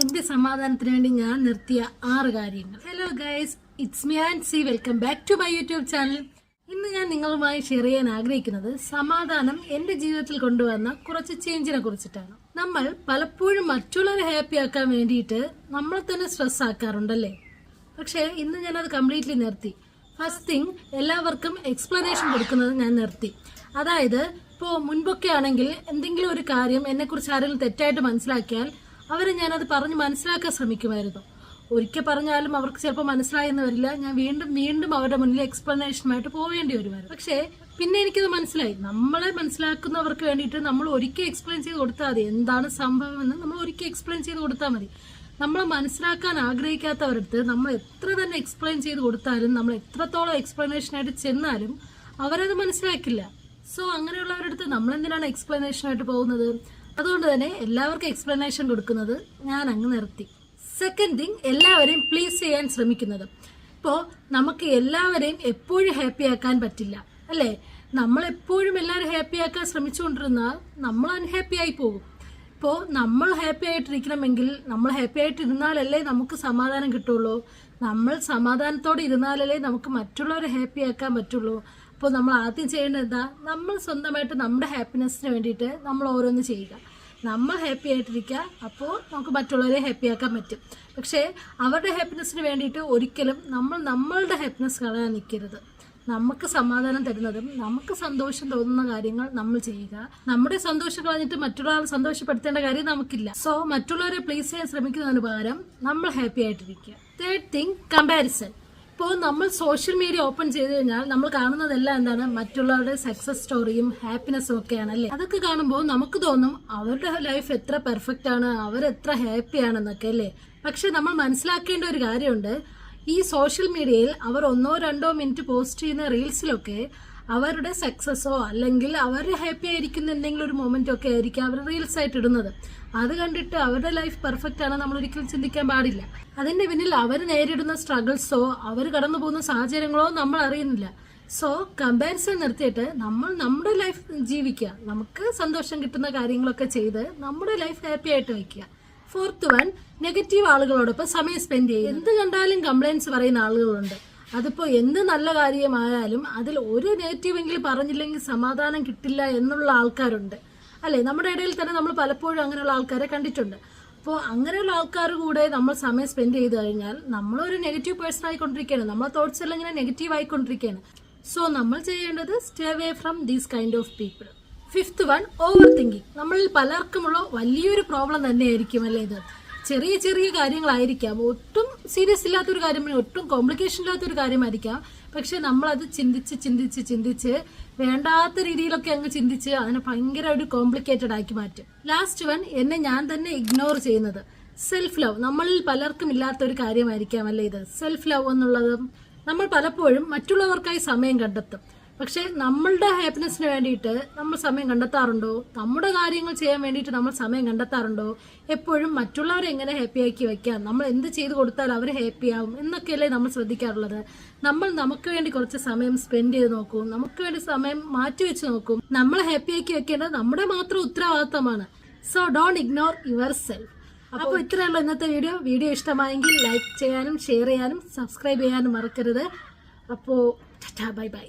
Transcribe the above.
എന്റെ സമാധാനത്തിന് വേണ്ടി ഞാൻ നിർത്തിയ 6 കാര്യങ്ങൾ. ഹലോ ഗൈസ്, ഇറ്റ്സ് മീ ആൻഡ് സി. Welcome back to my YouTube channel. ഇന്ന് ഞാൻ നിങ്ങളുമായി ഷെയർ ചെയ്യാൻ ആഗ്രഹിക്കുന്നത് സമാധാനം എന്റെ ജീവിതത്തിൽ കൊണ്ടുവന്ന കുറച്ച് ചേഞ്ചിനെ കുറിച്ചിട്ടാണ്. നമ്മൾ പലപ്പോഴും മറ്റുള്ളവരെ ഹാപ്പി ആക്കാൻ വേണ്ടിയിട്ട് നമ്മളെ തന്നെ സ്ട്രെസ് ആക്കാറുണ്ടല്ലേ. പക്ഷേ ഇന്ന് ഞാനത് കംപ്ലീറ്റ്ലി നിർത്തി. ഫസ്റ്റ് തിങ്, എല്ലാവർക്കും എക്സ്പ്ലനേഷൻ കൊടുക്കുന്നത് ഞാൻ നിർത്തി. അതായത് ഇപ്പോൾ മുൻപൊക്കെ ആണെങ്കിൽ എന്തെങ്കിലും ഒരു കാര്യം എന്നെക്കുറിച്ച് ആരെങ്കിലും തെറ്റായിട്ട് മനസ്സിലാക്കിയാൽ അവരെ ഞാനത് പറഞ്ഞ് മനസ്സിലാക്കാൻ ശ്രമിക്കുമായിരുന്നു. ഒരിക്കൽ പറഞ്ഞാലും അവർക്ക് ചിലപ്പോൾ മനസ്സിലായെന്ന് വരില്ല. ഞാൻ വീണ്ടും അവരുടെ മുന്നിൽ എക്സ്പ്ലനേഷനുമായിട്ട് പോവേണ്ടി വരുമായിരുന്നു. പക്ഷേ പിന്നെ എനിക്കത് മനസ്സിലായി, നമ്മളെ മനസ്സിലാക്കുന്നവർക്ക് വേണ്ടിയിട്ട് നമ്മൾ ഒരിക്കൽ എക്സ്പ്ലെയിൻ ചെയ്ത് കൊടുത്താൽ മതി. എന്താണ് സംഭവം എന്ന് നമ്മൾ ഒരിക്കൽ എക്സ്പ്ലെയിൻ ചെയ്ത് കൊടുത്താൽ മതി. നമ്മളെ മനസ്സിലാക്കാൻ ആഗ്രഹിക്കാത്തവരടുത്ത് നമ്മൾ എത്ര തന്നെ എക്സ്പ്ലെയിൻ ചെയ്ത് കൊടുത്താലും, നമ്മൾ എത്രത്തോളം എക്സ്പ്ലനേഷനായിട്ട് ചെന്നാലും അവരത് മനസ്സിലാക്കില്ല. സോ അങ്ങനെയുള്ളവരടുത്ത് നമ്മൾ എന്തിനാണ് എക്സ്പ്ലനേഷനായിട്ട് പോകുന്നത്? അതുകൊണ്ട് തന്നെ എല്ലാവർക്കും എക്സ്പ്ലനേഷൻ കൊടുക്കുന്നത് ഞാൻ അങ്ങ് നിർത്തി. സെക്കൻഡ് തിങ്, എല്ലാവരെയും പ്ലീസ് ചെയ്യാൻ ശ്രമിക്കുന്നത്. ഇപ്പോൾ നമുക്ക് എല്ലാവരെയും എപ്പോഴും ഹാപ്പി ആക്കാൻ പറ്റില്ല അല്ലേ. നമ്മളെപ്പോഴും എല്ലാവരും ഹാപ്പി ആക്കാൻ ശ്രമിച്ചുകൊണ്ടിരുന്നാൽ നമ്മൾ അൺഹാപ്പി ആയി പോകും. ഇപ്പോൾ നമ്മൾ ഹാപ്പി ആയിട്ടിരിക്കണമെങ്കിൽ നമ്മൾ ഹാപ്പി ആയിട്ടിരുന്നാലല്ലേ നമുക്ക് സമാധാനം കിട്ടുള്ളൂ. നമ്മൾ സമാധാനത്തോടെ ഇരുന്നാലല്ലേ നമുക്ക് മറ്റുള്ളവരെ ഹാപ്പി ആക്കാൻ പറ്റുള്ളൂ. അപ്പോൾ നമ്മൾ ആദ്യം ചെയ്യേണ്ടത് എന്താ? നമ്മൾ സ്വന്തമായിട്ട് നമ്മുടെ ഹാപ്പിനെസ്സിന് വേണ്ടിയിട്ട് നമ്മൾ ഓരോന്ന് ചെയ്യുക. നമ്മൾ ഹാപ്പി ആയിട്ടിരിക്കുക, അപ്പോൾ നമുക്ക് മറ്റുള്ളവരെ ഹാപ്പി ആക്കാൻ പറ്റും. പക്ഷേ അവരുടെ ഹാപ്പിനെസ്സിന് വേണ്ടിയിട്ട് ഒരിക്കലും നമ്മളുടെ ഹാപ്പിനെസ് കളയാൻ നിൽക്കരുത്. നമുക്ക് സമാധാനം തരുന്നതും നമുക്ക് സന്തോഷം തോന്നുന്ന കാര്യങ്ങൾ നമ്മൾ ചെയ്യുക. നമ്മുടെ സന്തോഷം കളഞ്ഞിട്ട് മറ്റൊരാളെ സന്തോഷപ്പെടുത്തേണ്ട കാര്യം നമുക്കില്ല. സോ മറ്റുള്ളവരെ പ്ലീസ് ചെയ്യാൻ ശ്രമിക്കുന്നതിന് പകരം നമ്മൾ ഹാപ്പി ആയിട്ടിരിക്കുക. Third thing, comparison. ഇപ്പോൾ നമ്മൾ സോഷ്യൽ മീഡിയ ഓപ്പൺ ചെയ്ത് കഴിഞ്ഞാൽ നമ്മൾ കാണുന്നതെല്ലാം എന്താണ്? മറ്റുള്ളവരുടെ സക്സസ് സ്റ്റോറിയും ഹാപ്പിനെസ്സും ഒക്കെയാണ് അല്ലേ. അതൊക്കെ കാണുമ്പോൾ നമുക്ക് തോന്നും അവരുടെ ലൈഫ് എത്ര പെർഫെക്റ്റ് ആണ്, അവരെത്ര ഹാപ്പിയാണെന്നൊക്കെ അല്ലേ. പക്ഷെ നമ്മൾ മനസ്സിലാക്കേണ്ട ഒരു കാര്യമുണ്ട്, ഈ സോഷ്യൽ മീഡിയയിൽ അവർ 1-2 മിനിറ്റ് പോസ്റ്റ് ചെയ്യുന്ന റീൽസിലൊക്കെ അവരുടെ സക്സസ്സോ അല്ലെങ്കിൽ അവർ ഹാപ്പി ആയിരിക്കുന്ന എന്തെങ്കിലും ഒരു മൊമെന്റോ ഒക്കെ ആയിരിക്കും അവർ റീൽസ് ആയിട്ട് ഇടുന്നത്. അത് കണ്ടിട്ട് അവരുടെ ലൈഫ് പെർഫെക്റ്റ് ആണ് നമ്മൾ ഒരിക്കലും ചിന്തിക്കാൻ പാടില്ല. അതിന്റെ പിന്നിൽ അവർ നേരിടുന്ന സ്ട്രഗിൾസോ അവർ കടന്നു പോകുന്ന സാഹചര്യങ്ങളോ നമ്മൾ അറിയുന്നില്ല. സോ കമ്പാരിസൺ നിർത്തിയിട്ട് നമ്മൾ നമ്മുടെ ലൈഫ് ജീവിക്കുക. നമുക്ക് സന്തോഷം കിട്ടുന്ന കാര്യങ്ങളൊക്കെ ചെയ്ത് നമ്മുടെ ലൈഫ് ഹാപ്പി ആയിട്ട് വയ്ക്കുക. ഫോർത്ത് വൺ, നെഗറ്റീവ് ആളുകളോടൊപ്പം സമയം സ്പെൻഡ് ചെയ്യുക. എന്ത് കണ്ടാലും കംപ്ലൈൻറ്റ്സ് പറയുന്ന ആളുകളുണ്ട്. അതിപ്പോൾ എന്ത് നല്ല കാര്യമായാലും അതിൽ ഒരു നെഗറ്റീവ് എങ്കിലും പറഞ്ഞില്ലെങ്കിൽ സമാധാനം കിട്ടില്ല എന്നുള്ള ആൾക്കാരുണ്ട് അല്ലേ. നമ്മുടെ ഇടയിൽ തന്നെ നമ്മൾ പലപ്പോഴും അങ്ങനെയുള്ള ആൾക്കാരെ കണ്ടിട്ടുണ്ട്. അപ്പോൾ അങ്ങനെയുള്ള ആൾക്കാർ കൂടെ നമ്മൾ സമയം സ്പെൻഡ് ചെയ്ത് കഴിഞ്ഞാൽ നമ്മളൊരു നെഗറ്റീവ് പേഴ്സൺ ആയിക്കൊണ്ടിരിക്കുകയാണ്. നമ്മളെ തോട്ട്സ് എല്ലാം ഇങ്ങനെ നെഗറ്റീവ് ആയിക്കൊണ്ടിരിക്കുകയാണ്. സോ നമ്മൾ ചെയ്യേണ്ടത് stay away from these kind of people. Fifth one, over thinking. നമ്മളിൽ പലർക്കുമുള്ള വലിയൊരു പ്രോബ്ലം തന്നെയായിരിക്കും അല്ലേ ഇത്. ചെറിയ ചെറിയ കാര്യങ്ങളായിരിക്കാം, ഒട്ടും സീരിയസ് ഇല്ലാത്തൊരു കാര്യം, ഒട്ടും കോംപ്ലിക്കേഷൻ ഇല്ലാത്തൊരു കാര്യമായിരിക്കാം. പക്ഷെ നമ്മളത് ചിന്തിച്ച് വേണ്ടാത്ത രീതിയിലൊക്കെ അങ്ങ് ചിന്തിച്ച് അതിനെ ഭയങ്കര ഒരു കോംപ്ലിക്കേറ്റഡ് ആക്കി മാറ്റും. ലാസ്റ്റ് വൺ, എന്നെ ഞാൻ തന്നെ ഇഗ്നോർ ചെയ്യുന്നത്. Self love. നമ്മളിൽ പലർക്കും ഇല്ലാത്തൊരു കാര്യമായിരിക്കാം അല്ലേ ഇത്. സെൽഫ് ലവ് എന്നുള്ളത് നമ്മൾ പലപ്പോഴും മറ്റുള്ളവർക്കായി സമയം കണ്ടെത്തും. പക്ഷെ നമ്മളുടെ ഹാപ്പിനെസ്സിന് വേണ്ടിയിട്ട് നമ്മൾ സമയം കണ്ടെത്താറുണ്ടോ? നമ്മുടെ കാര്യങ്ങൾ ചെയ്യാൻ വേണ്ടിയിട്ട് നമ്മൾ സമയം കണ്ടെത്താറുണ്ടോ? എപ്പോഴും മറ്റുള്ളവരെ എങ്ങനെ ഹാപ്പിയാക്കി വെക്കാം, നമ്മൾ എന്ത് ചെയ്ത് കൊടുത്താൽ അവർ ഹാപ്പിയാവും എന്നൊക്കെയല്ലേ നമ്മൾ ശ്രദ്ധിക്കാറുള്ളത്. നമ്മൾ നമുക്ക് വേണ്ടി കുറച്ച് സമയം സ്പെൻഡ് ചെയ്ത് നോക്കും, നമുക്ക് വേണ്ടി സമയം മാറ്റിവെച്ച് നോക്കും. നമ്മളെ ഹാപ്പിയാക്കി വെക്കേണ്ടത് നമ്മുടെ മാത്രം ഉത്തരവാദിത്തമാണ്. So don't ignore your self. അപ്പോൾ ഇത്രയുള്ള ഇന്നത്തെ വീഡിയോ ഇഷ്ടമായെങ്കിൽ ലൈക്ക് ചെയ്യാനും ഷെയർ ചെയ്യാനും സബ്സ്ക്രൈബ് ചെയ്യാനും മറക്കരുത്. അപ്പോൾ ബൈ ബൈ.